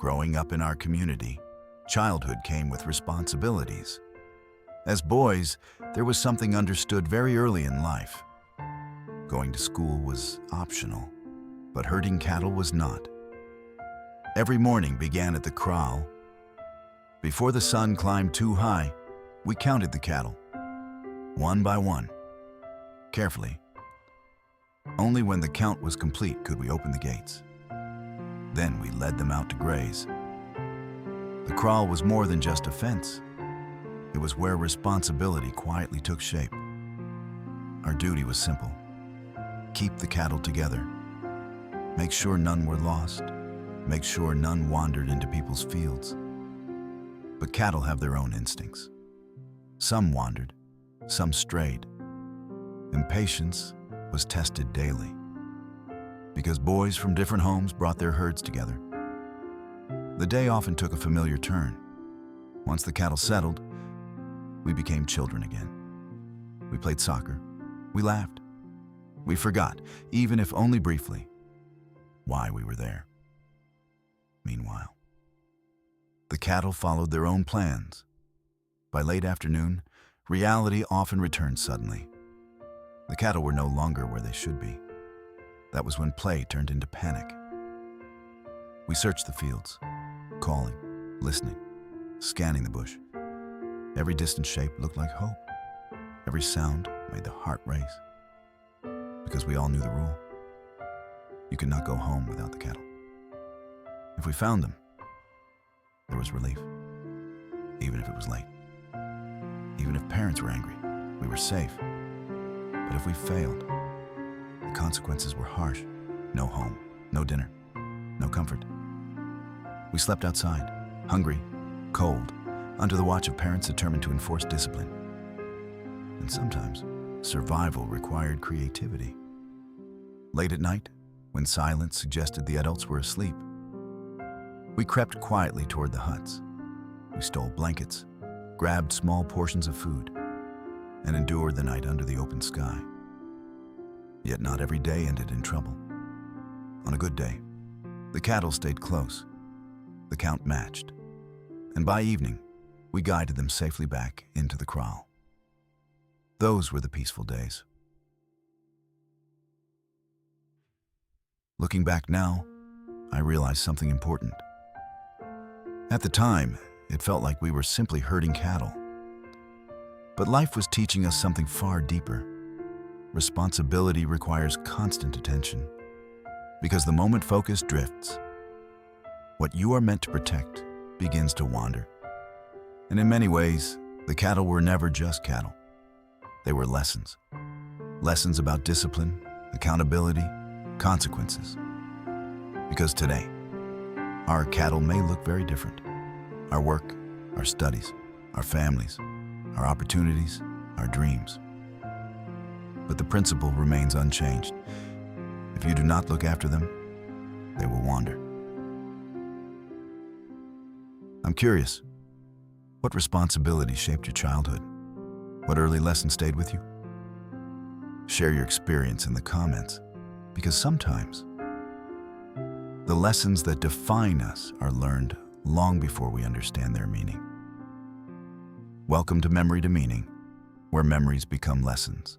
Growing up in our community, childhood came with responsibilities. As boys, there was something understood very early in life. Going to school was optional, but herding cattle was not. Every morning began at the kraal. Before the sun climbed too high, we counted the cattle, one by one, carefully. Only when the count was complete could we open the gates. Then we led them out to graze. The kraal was more than just a fence. It was where responsibility quietly took shape. Our duty was simple: keep the cattle together, make sure none were lost, make sure none wandered into people's fields. But cattle have their own instincts. Some wandered, some strayed. Impatience was tested daily, because boys from different homes brought their herds together. The day often took a familiar turn. Once the cattle settled, we became children again. We played soccer, we laughed, we forgot, even if only briefly, why we were there. Meanwhile, the cattle followed their own plans. By late afternoon, reality often returned suddenly. The cattle were no longer where they should be. That was when play turned into panic. We searched the fields, calling, listening, scanning the bush. Every distant shape looked like hope. Every sound made the heart race. Because we all knew the rule: you could not go home without the cattle. If we found them, there was relief, even if it was late. Even if parents were angry, we were safe. But if we failed, the consequences were harsh. No home, no dinner, no comfort. We slept outside, hungry, cold, under the watch of parents determined to enforce discipline. And sometimes, survival required creativity. Late at night, when silence suggested the adults were asleep, we crept quietly toward the huts. We stole blankets, grabbed small portions of food, and endured the night under the open sky. Yet not every day ended in trouble. On a good day, the cattle stayed close, the count matched, and by evening, we guided them safely back into the kraal. Those were the peaceful days. Looking back now, I realized something important. At the time, it felt like we were simply herding cattle. But life was teaching us something far deeper. Responsibility requires constant attention, because the moment focus drifts, what you are meant to protect begins to wander. And in many ways, the cattle were never just cattle. They were lessons. Lessons about discipline, accountability, consequences. Because today, our cattle may look very different. Our work, our studies, our families, our opportunities, our dreams. But the principle remains unchanged. If you do not look after them, they will wander. I'm curious, what responsibility shaped your childhood? What early lesson stayed with you? Share your experience in the comments, because sometimes the lessons that define us are learned long before we understand their meaning. Welcome to Memory to Meaning, where memories become lessons.